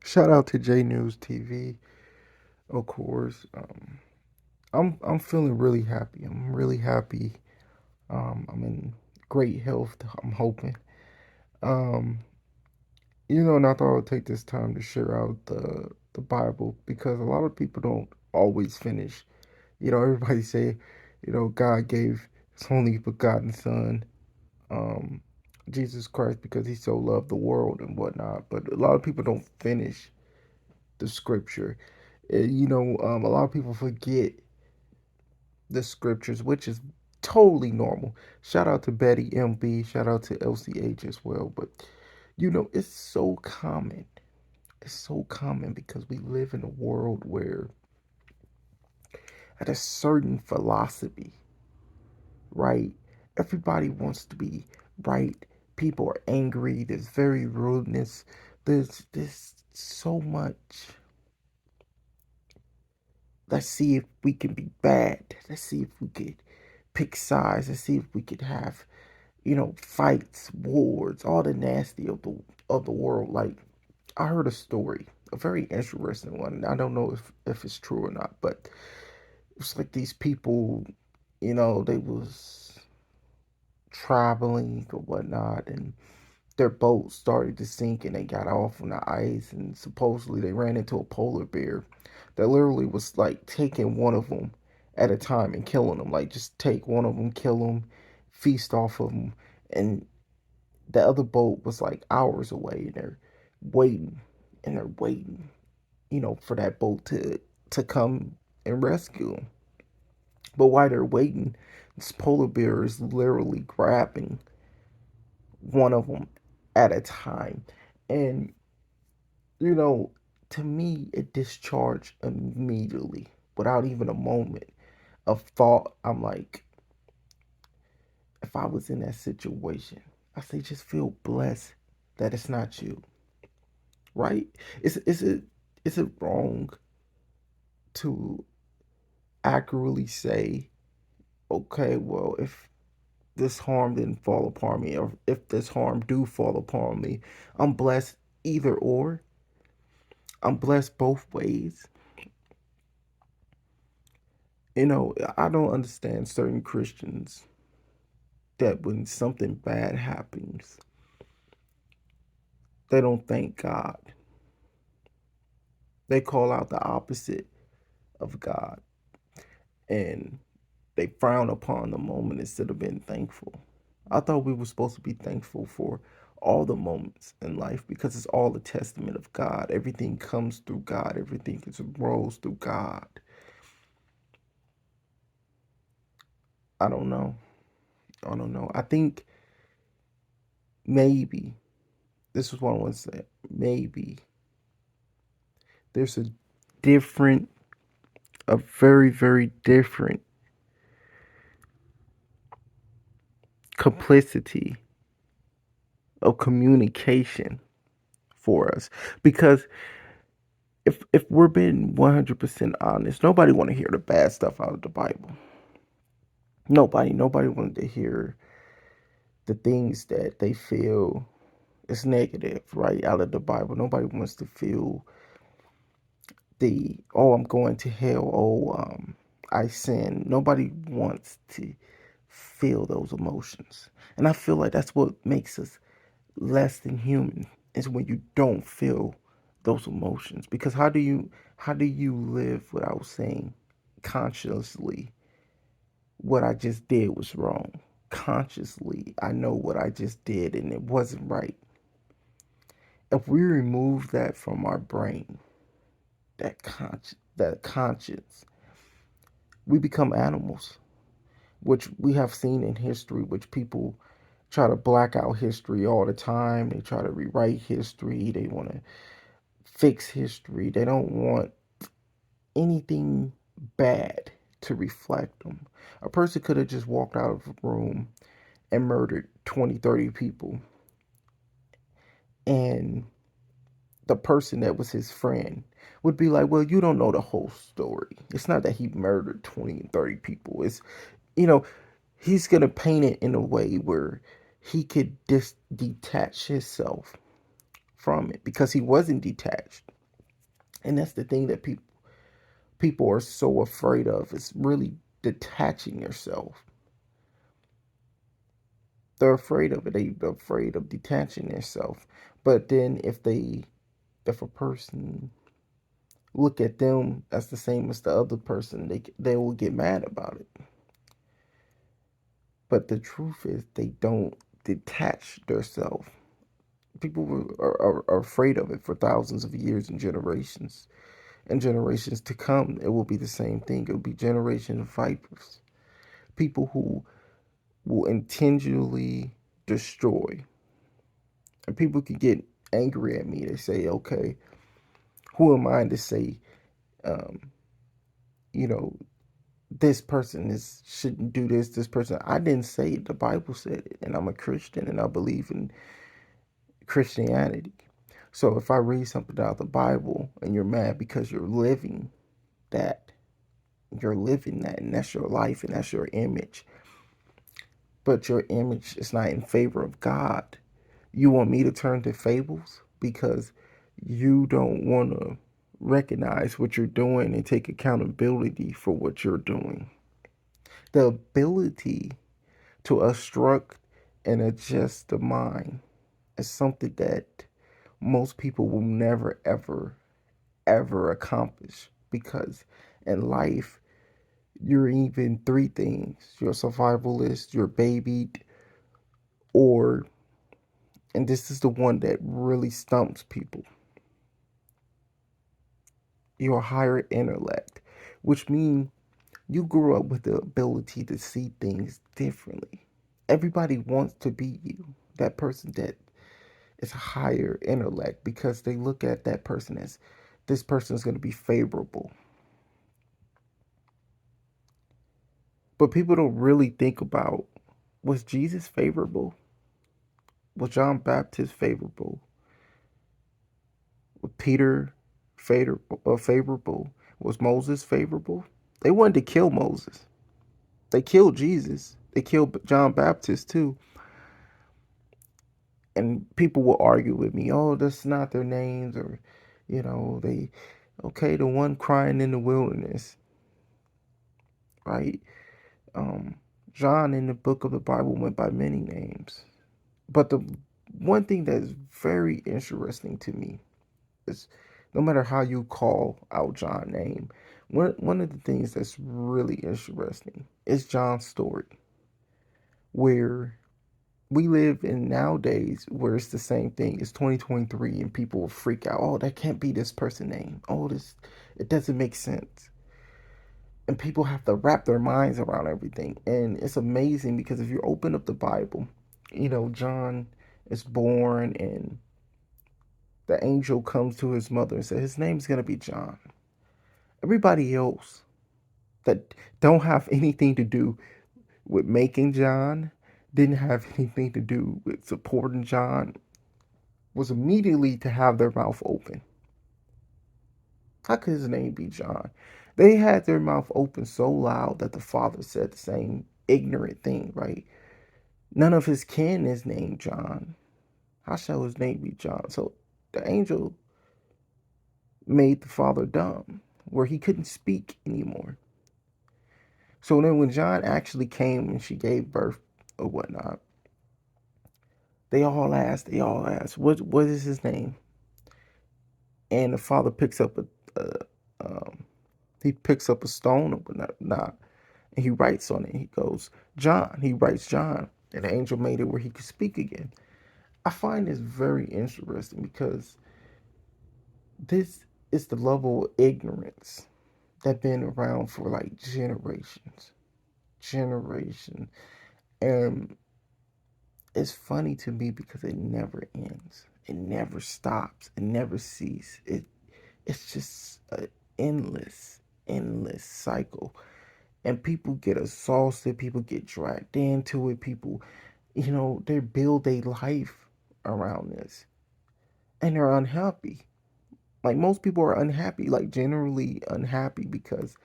Shout out to J News TV, of course. I'm feeling really happy. I'm really happy. I'm in great health. I'm hoping. Um, and I thought I would take this time to share out the Bible because a lot of people don't always finish. Everybody say, God gave His only begotten Son, um, Jesus Christ, because He so loved the world and whatnot. But a lot of people don't finish the Scripture. A lot of people forget the Scriptures, which is totally normal. Shout out to Betty MB. Shout out to LCH as well. But it's so common. It's so common because we live in a world where, at a certain philosophy, right? Everybody wants to be right. People are angry. There's very rudeness. There's so much. Let's see if we can be bad. Let's see if we could pick sides. Let's see if we could have, fights, wars, all the nasty of the world. Like, I heard a story, a very interesting one. I don't know if it's true or not, but it's like these people, they was traveling or whatnot, and their boat started to sink, and they got off on the ice, and supposedly they ran into a polar bear that literally was like taking one of them at a time and killing them. Like, just take one of them, kill them, feast off of them, and the other boat was like hours away, and waiting they're waiting, for that boat to come and rescue them. But while they're waiting, this polar bear is literally grabbing one of them at a time. And, you know, to me, it discharged immediately without even a moment of thought. I'm like, if I was in that situation, I say just feel blessed that it's not you, right? Is it wrong to accurately say, okay, well, if this harm didn't fall upon me, or if this harm do fall upon me, I'm blessed either or. I'm blessed both ways. I don't understand certain Christians that when something bad happens, they don't thank God. They call out the opposite of God, and they frown upon the moment instead of being thankful. I thought we were supposed to be thankful for all the moments in life because it's all a testament of God. Everything comes through God. Everything is rolls through God. I don't know. I don't know. I think maybe this is what I want to say. Maybe there's a very, very different complicity of communication for us. Because if we're being 100% honest, nobody want to hear the bad stuff out of the Bible. Nobody wanted to hear the things that they feel is negative, right, out of the Bible. Nobody wants to feel I'm going to hell, I sin. Nobody wants to feel those emotions. And I feel like that's what makes us less than human, is when you don't feel those emotions. Because how do you live without saying consciously what I just did was wrong? Consciously, I know what I just did and it wasn't right. If we remove that from our brain, that conscience, we become animals, which we have seen in history, which people try to black out history all the time. They try to rewrite history. They want to fix history. They don't want anything bad to reflect them. A person could have just walked out of a room and murdered 20, 30 people, and the person that was his friend would be like, well, you don't know the whole story. It's not that he murdered 20 and 30 people. You know, he's going to paint it in a way where he could detach himself from it because he wasn't detached. And that's the thing that people are so afraid of, is really detaching yourself. They're afraid of it. They're afraid of detaching themselves. But then if a person look at them as the same as the other person, they will get mad about it. But the truth is, they don't detach themselves. People are afraid of it for thousands of years and generations to come. It will be the same thing. It will be generation of vipers, people who will intentionally destroy. And people can get angry at me. They say, okay, who am I to say, um, you know, this person is shouldn't do this, this person. I didn't say it. The Bible said it, and I'm a Christian and I believe in Christianity. So if I read something out of the Bible and you're mad because that, you're living that, and that's your life and that's your image, but your image is not in favor of God. You want me to turn to fables because you don't want to recognize what you're doing and take accountability for what you're doing. The ability to instruct and adjust the mind is something that most people will never, ever, ever accomplish, because in life, you're even three things: you're a survivalist, you're babied, or, and this is the one that really stumps people, you're a higher intellect, which means you grew up with the ability to see things differently. Everybody wants to be you, that person that is a higher intellect, because they look at that person as, this person is going to be favorable. But people don't really think about, was Jesus favorable? Was John Baptist favorable? Was Peter favorable? Was Moses favorable? They wanted to kill Moses. They killed Jesus. They killed John Baptist too. And people will argue with me, oh, that's not their names, or, they, okay, the one crying in the wilderness, right? Um, John in the book of the Bible went by many names. But the one thing that is very interesting to me is, no matter how you call out John's name, one of the things that's really interesting is John's story, where we live in nowadays where it's the same thing. It's 2023 and people will freak out. Oh, that can't be this person's name. Oh, this, it doesn't make sense. And people have to wrap their minds around everything. And it's amazing because if you open up the Bible, John is born and the angel comes to his mother and says his name's going to be John. Everybody else that don't have anything to do with making John, didn't have anything to do with supporting John, was immediately to have their mouth open. How could his name be John? They had their mouth open so loud that the father said the same ignorant thing, right? None of his kin is named John. How shall his name be John? So the angel made the father dumb, where he couldn't speak anymore. So then when John actually came and she gave birth or whatnot, they all asked, what is his name? And the father picks up um, he picks up a stone or whatnot, and he writes on it. He goes, John. He writes John, and the angel made it where he could speak again. I find this very interesting because this is the level of ignorance that been around for like generations, and it's funny to me because it never ends. It never stops. It never ceases. It's just an endless cycle. And people get exhausted, people get dragged into it, people, they build a life around this. And they're unhappy. Like most people are unhappy, like generally unhappy because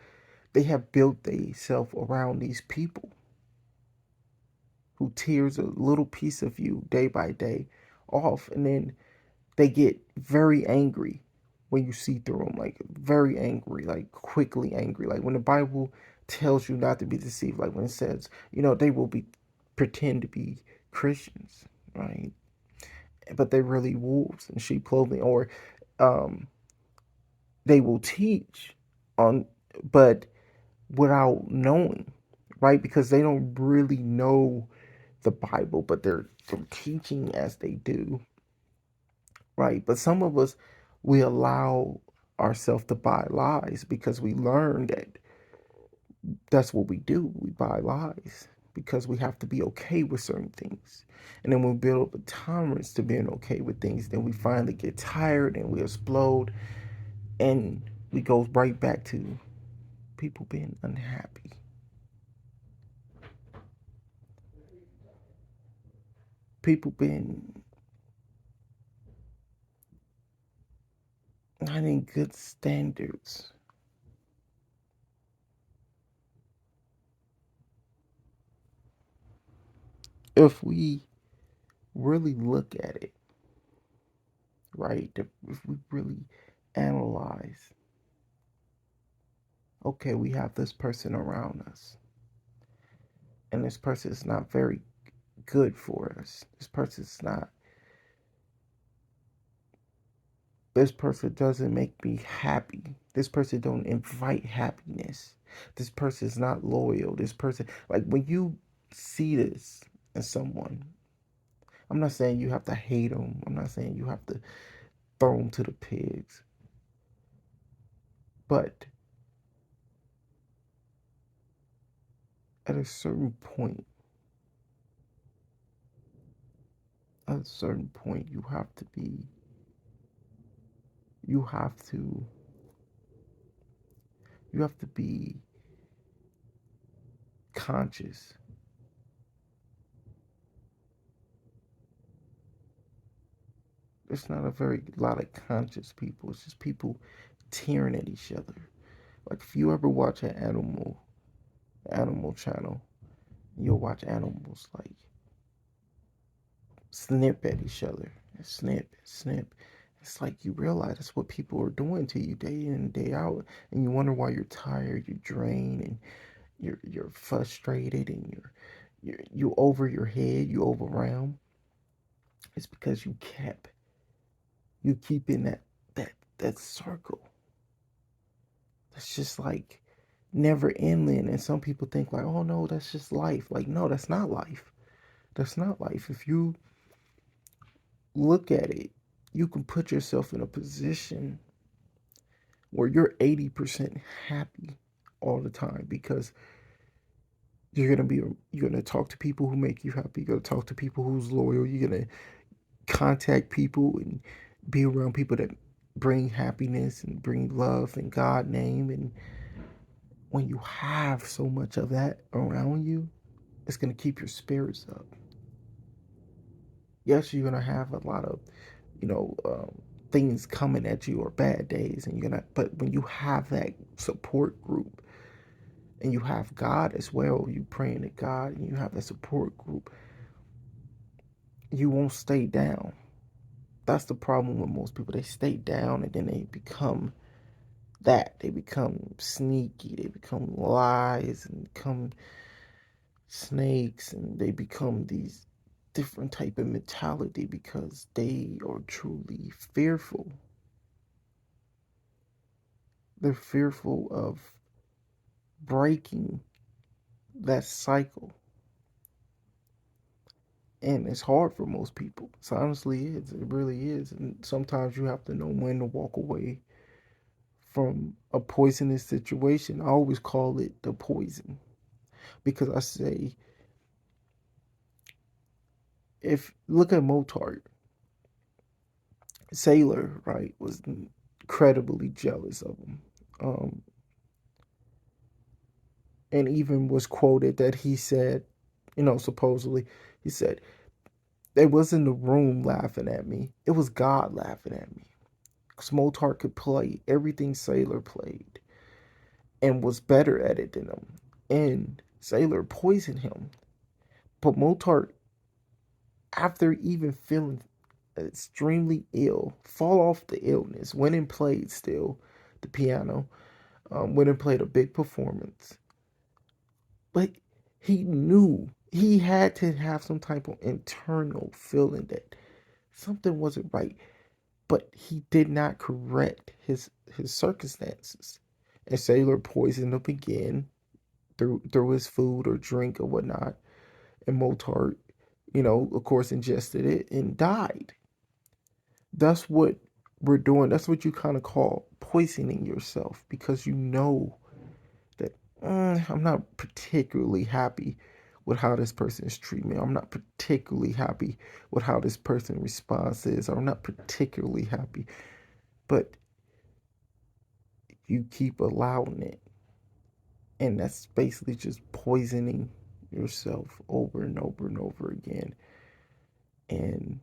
they have built themselves around these people who tears a little piece of you day by day off, and then they get very angry when you see through them, like very angry, like quickly angry. Like when the Bible tells you not to be deceived, like when it says, they will be pretend to be Christians, right? But they're really wolves in sheep clothing, or um, they will teach on, but without knowing, right? Because they don't really know the Bible, but they're teaching as they do, right? But some of us, we allow ourselves to buy lies because we learn that that's what we do. We buy lies because we have to be okay with certain things. And then we build up a tolerance to being okay with things. Then we finally get tired and we explode and we go right back to people being unhappy. People being not in good standards. If we really look at it, right? If we really analyze, okay, we have this person around us, and this person is not very good for us. This person doesn't make me happy. This person don't invite happiness. This person is not loyal. This person, like when you see this in someone, I'm not saying you have to hate them. I'm not saying you have to throw them to the pigs. But at a certain point, you you have to, you have to be conscious. There's not a very lot of conscious people. It's just people tearing at each other. Like if you ever watch an animal channel, you'll watch animals like snip at each other. Snip, snip. It's like you realize that's what people are doing to you day in and day out, and you wonder why you're tired, you're drained, and you're frustrated, and you over your head, you overwhelmed. It's because you keep in that circle. That's just like never ending. And some people think like, oh no, that's just life. Like no, that's not life. That's not life. If you look at it, you can put yourself in a position where you're 80% happy all the time because you're gonna talk to people who make you happy. You're gonna talk to people who's loyal. You're gonna contact people and be around people that bring happiness and bring love in God's name. And when you have so much of that around you, it's gonna keep your spirits up. Yes, you're gonna have a lot of, you know, things coming at you or bad days, and you're gonna. But when you have that support group, and you have God as well, you praying to God, and you have that support group, you won't stay down. That's the problem with most people. They stay down, and then they become that. They become sneaky. They become lies, and become snakes, and they become these different type of mentality because they are truly fearful. They're fearful of breaking that cycle. And it's hard for most people. It honestly is. It really is. And sometimes you have to know when to walk away from a poisonous situation. I always call it the poison because I say, if look at Mozart, Sailor, right, was incredibly jealous of him. Um, and even was quoted that he said, supposedly, he said, they was in the room laughing at me. It was God laughing at me. Because Mozart could play everything Sailor played and was better at it than him. And Sailor poisoned him. But Mozart, after even feeling extremely ill, fall off the illness, went and played still the piano, went and played a big performance. But he knew he had to have some type of internal feeling that something wasn't right. But he did not correct his circumstances. And cellular poisoned him again through his food or drink or whatnot. And Mozart, of course, ingested it and died. That's what we're doing. That's what you kind of call poisoning yourself because you know that I'm not particularly happy with how this person is treating me. I'm not particularly happy with how this person responds is. I'm not particularly happy. But you keep allowing it. And that's basically just poisoning yourself over and over and over again. And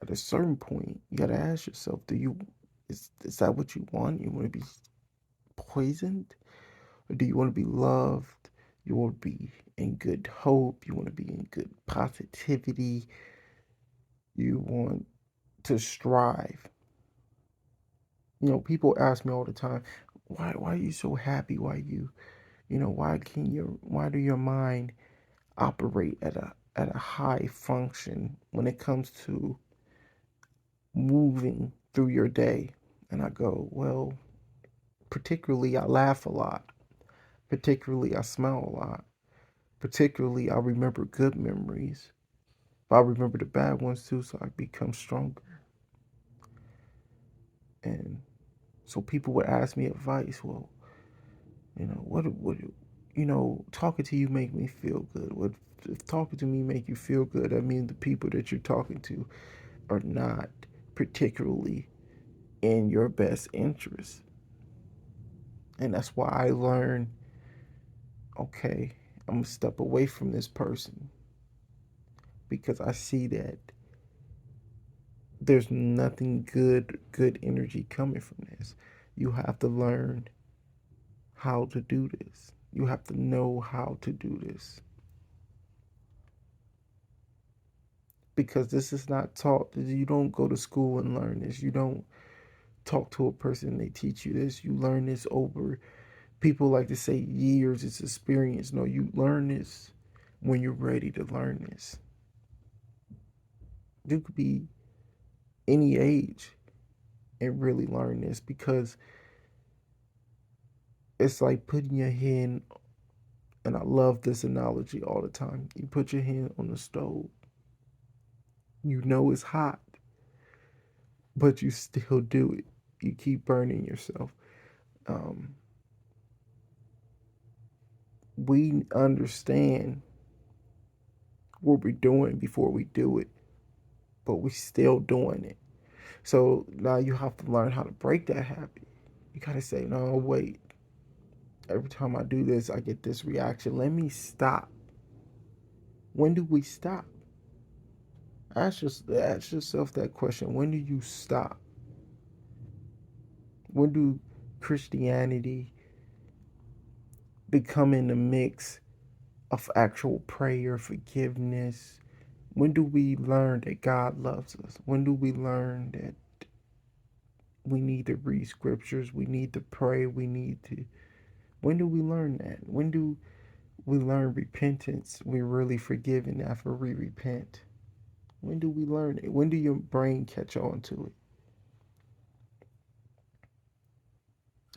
at a certain point, you gotta ask yourself, is that what you want? You wanna be poisoned? Or do you wanna be loved? You wanna be in good hope, you wanna be in good positivity, you want to strive. People ask me all the time, why are you so happy? Why do your mind operate at a high function when it comes to moving through your day? And I go, well, particularly I laugh a lot. Particularly I smile a lot. Particularly I remember good memories. But I remember the bad ones too, so I become stronger. And so people would ask me advice. Well, talking to you make me feel good. What if talking to me make you feel good? I mean, the people that you're talking to are not particularly in your best interest. And that's why I learned, okay, I'm gonna step away from this person because I see that there's nothing good energy coming from this. You have to learn how to do this. You have to know how to do this. Because this is not taught. You don't go to school and learn this. You don't talk to a person and they teach you this. You learn this over, people like to say, years. It's experience. No, you learn this when you're ready to learn this. You could be any age and really learn this because it's like putting your hand, and I love this analogy all the time. You put your hand on the stove, you know it's hot, but you still do it. You keep burning yourself. Um, we understand what we're doing before we do it, but we still doing it. So now you have to learn how to break that habit. You gotta say, no, wait. Every time I do this, I get this reaction. Let me stop. When do we stop? Ask yourself that question. When do you stop? When do Christianity become in the mix of actual prayer, forgiveness? When do we learn that God loves us? When do we learn that we need to read scriptures? We need to pray. We need to. When do we learn that? When do we learn repentance? We're really forgiven after we repent. When do we learn it? When do your brain catch on to it?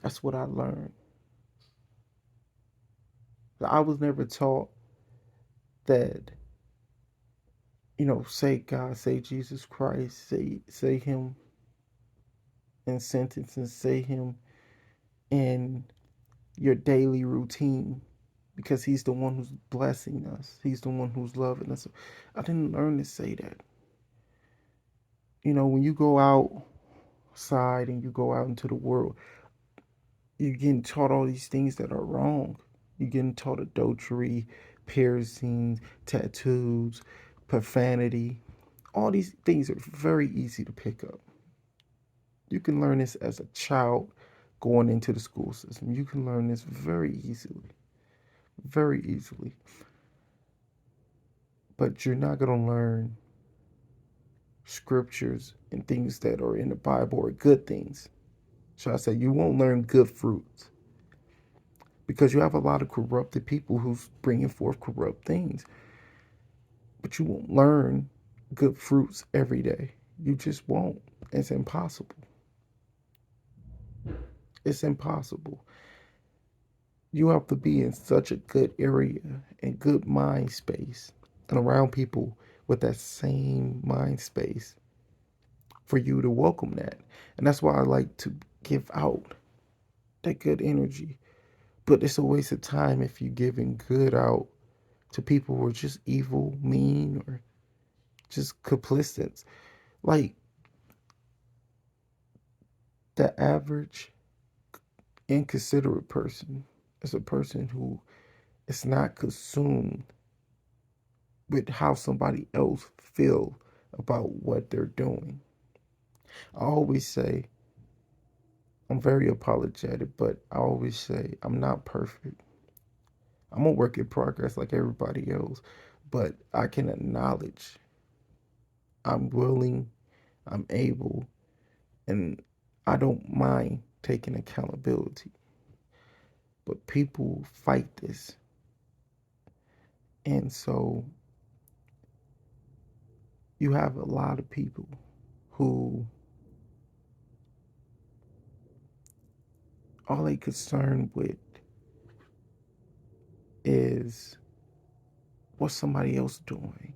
That's what I learned. I was never taught that, say God, say Jesus Christ, say him in sentences, say him in your daily routine because he's the one who's blessing us. He's the one who's loving us. I didn't learn to say that. When you go outside and you go out into the world, you're getting taught all these things that are wrong. You're getting taught adultery, piercings, tattoos, profanity. All these things are very easy to pick up. You can learn this as a child going into the school system. You can learn this very easily. Very easily. But you're not going to learn scriptures and things that are in the Bible are good things. So I say you won't learn good fruits because you have a lot of corrupted people who's bringing forth corrupt things. But you won't learn good fruits every day. You just won't. It's impossible. It's impossible. You have to be in such a good area and good mind space and around people with that same mind space for you to welcome that. And that's why I like to give out that good energy. But it's a waste of time if you're giving good out to people who are just evil, mean, or just complicit. Like the average inconsiderate person is a person who is not consumed with how somebody else feel about what they're doing. I always say I'm very apologetic, but I always say I'm not perfect. I'm a work in progress like everybody else, but I can acknowledge I'm willing, I'm able, and I don't mind taking accountability. But people fight this. And so you have a lot of people who all they concerned with is what's somebody else doing.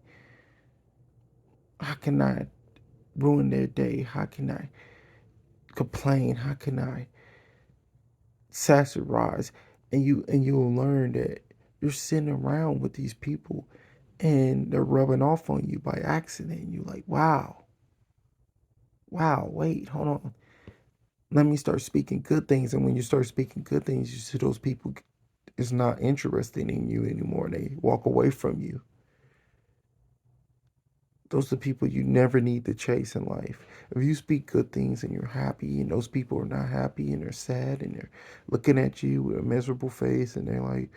How can I ruin their day? How can I complain? How can I satirize? And you'll learn that you're sitting around with these people and they're rubbing off on you by accident. And you're like, wow, wow, wait, hold on. Let me start speaking good things. And when you start speaking good things, you see those people is not interested in you anymore. They walk away from you. Those are the people you never need to chase in life. If you speak good things and you're happy, and those people are not happy and they're sad and they're looking at you with a miserable face and they're like,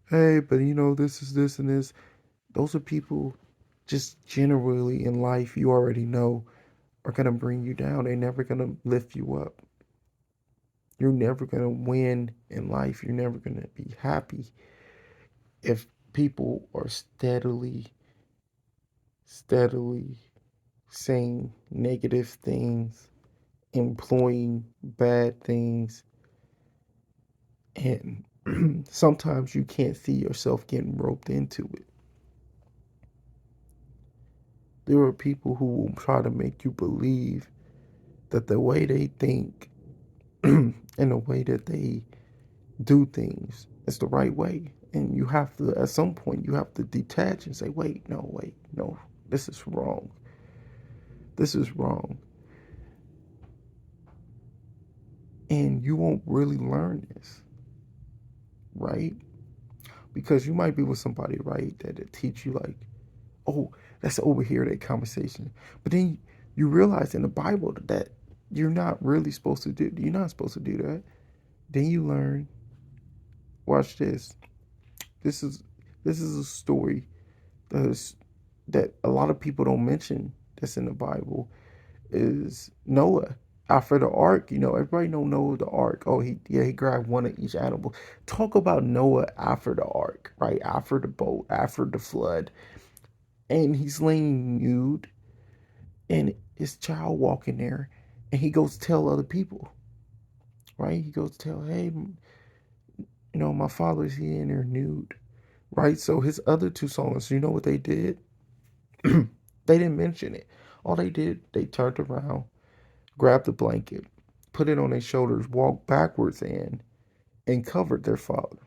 hey, but this is this and this. Those are people just generally in life you already know are going to bring you down. They're never going to lift you up. You're never going to win in life. You're never going to be happy if people are steadily saying negative things, employing bad things, and sometimes you can't see yourself getting roped into it. There are people who will try to make you believe that the way they think and the way that they do things is the right way. And you have to, at some point, you have to detach and say, wait, no, this is wrong. This is wrong. And you won't really learn this, right? Because you might be with somebody, right, that teach you like, oh, let's overhear that conversation. But then you realize in the Bible that you're not really supposed to do. You're not supposed to do that. Then you learn. Watch this. This is this is a story that that a lot of people don't mention. That's in the Bible is Noah. After the ark, everybody know Noah the ark. Oh, he grabbed one of each animal. Talk about Noah after the ark, right? After the boat, after the flood, and he's laying nude, and his child walking there, and he goes tell other people, right? He goes tell, hey, my father's here and they're nude, right? So his other two sons, you know what they did? They didn't mention it. All they did, they turned around, grabbed the blanket, put it on their shoulders, walked backwards in, and covered their father.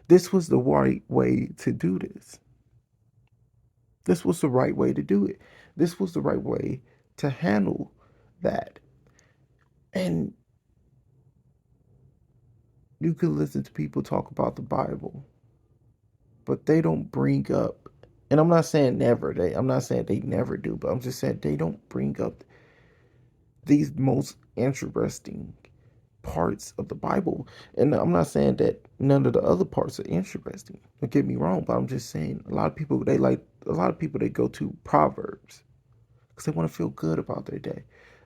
This was the right way to do this. This was the right way to do it. This was the right way to handle that. And you can listen to people talk about the Bible, but they don't bring up, and I'm not saying never, I'm not saying they never do, but I'm just saying they don't bring up these most interesting parts of the Bible. And I'm not saying that none of the other parts are interesting. Don't get me wrong, but I'm just saying a lot of people they like a lot of people, they go to Proverbs because they want to feel good about their day.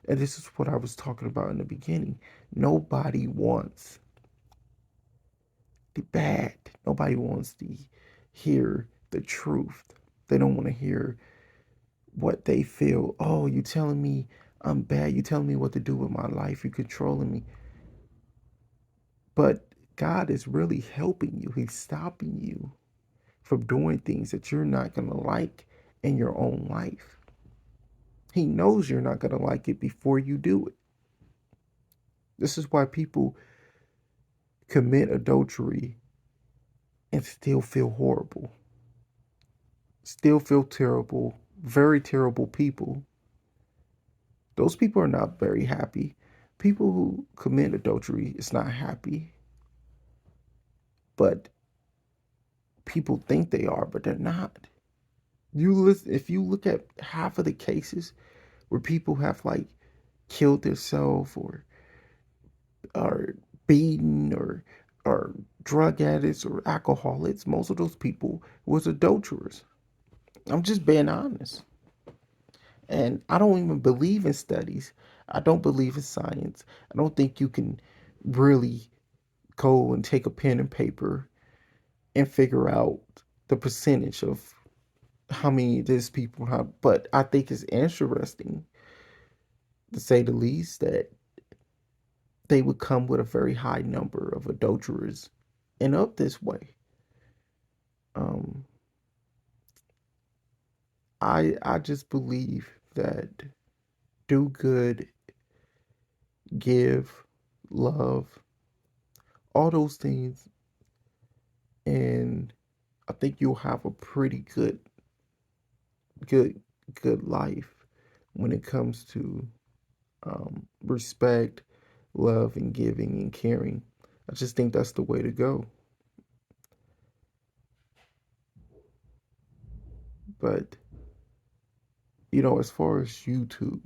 And this is what I was talking about in the beginning. Nobody wants the bad. Nobody wants to hear the truth. They don't want to hear what they feel. Oh, you telling me I'm bad. You telling me what to do with my life. You controlling me. But God is really helping you. He's stopping you from doing things that you're not going to like in your own life. He knows you're not going to like it before you do it. This is why people commit adultery and still feel horrible, still feel terrible, very terrible people. Those people are not very happy. People who commit adultery is not happy, but people think they are, but they're not. You listen, if you look at half of the cases where people have like killed themselves or beaten or drug addicts or alcoholics, most of those people was adulterers. I'm just being honest. And I don't even believe in studies. I don't believe in science. I don't think you can really go and take a pen and paper and figure out the percentage of how many these people have. But I think it's interesting, to say the least, that they would come with a very high number of adulterers and up this way. Um, I just believe that do good, give, love, all those things, and I think you'll have a pretty good, good life when it comes to respect, love, and giving and caring. I just think that's the way to go. But as far as YouTube,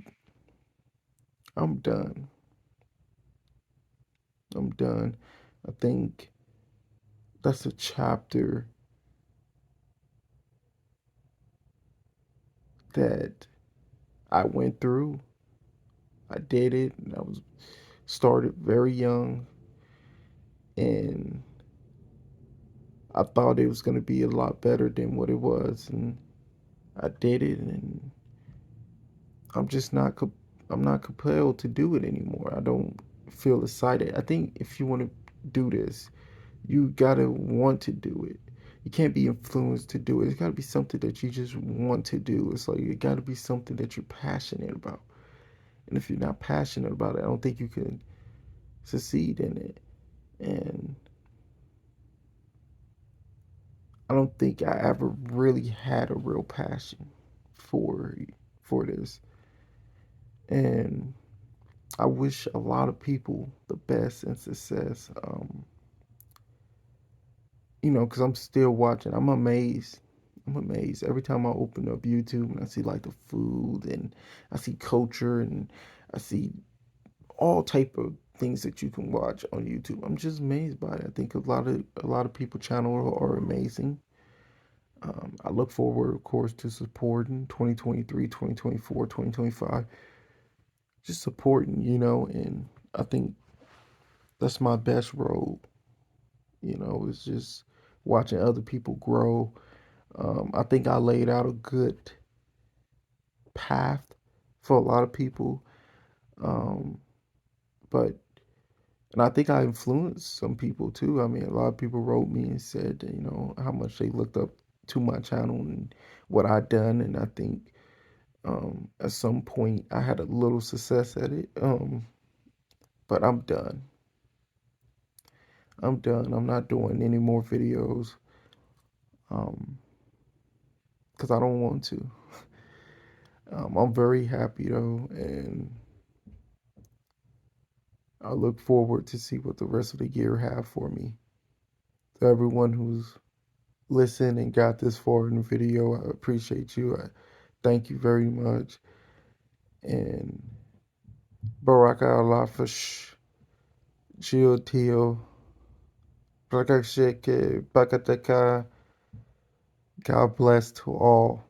I'm done. I'm done. I think that's a chapter that I went through. I did it, and I was started very young, and I thought it was going to be a lot better than what it was, and I did it, and I'm just not I'm not compelled to do it anymore. I don't feel excited. I think if you want to do this, you gotta want to do it. You can't be influenced to do it. It's gotta be something that you just want to do. It's like it gotta be something that you're passionate about. And if you're not passionate about it, I don't think you can succeed in it. And I don't think I ever really had a real passion for for this. And I wish a lot of people the best and success. Because I'm still watching. I'm amazed. I'm amazed every time I open up YouTube and I see like the food and I see culture and I see all type of things that you can watch on YouTube. I'm just amazed by it. I think a lot of people channel are amazing. I look forward, of course, to supporting 2023, 2024, 2025. Just supporting, and I think that's my best road. It's just watching other people grow. I think I laid out a good path for a lot of people. Um, but and I think I influenced some people too. I mean, a lot of people wrote me and said, how much they looked up to my channel and what I'd done. And I think at some point I had a little success at it. But I'm done. I'm done. I'm not doing any more videos um, because I don't want to. I'm very happy though, and I look forward to see what the rest of the year have for me. To everyone who's listened and got this far in the video, I appreciate you. I thank you very much. And Baraka Allah Fish, Gio Tio, Prakasheke, Pakataka, God bless to all.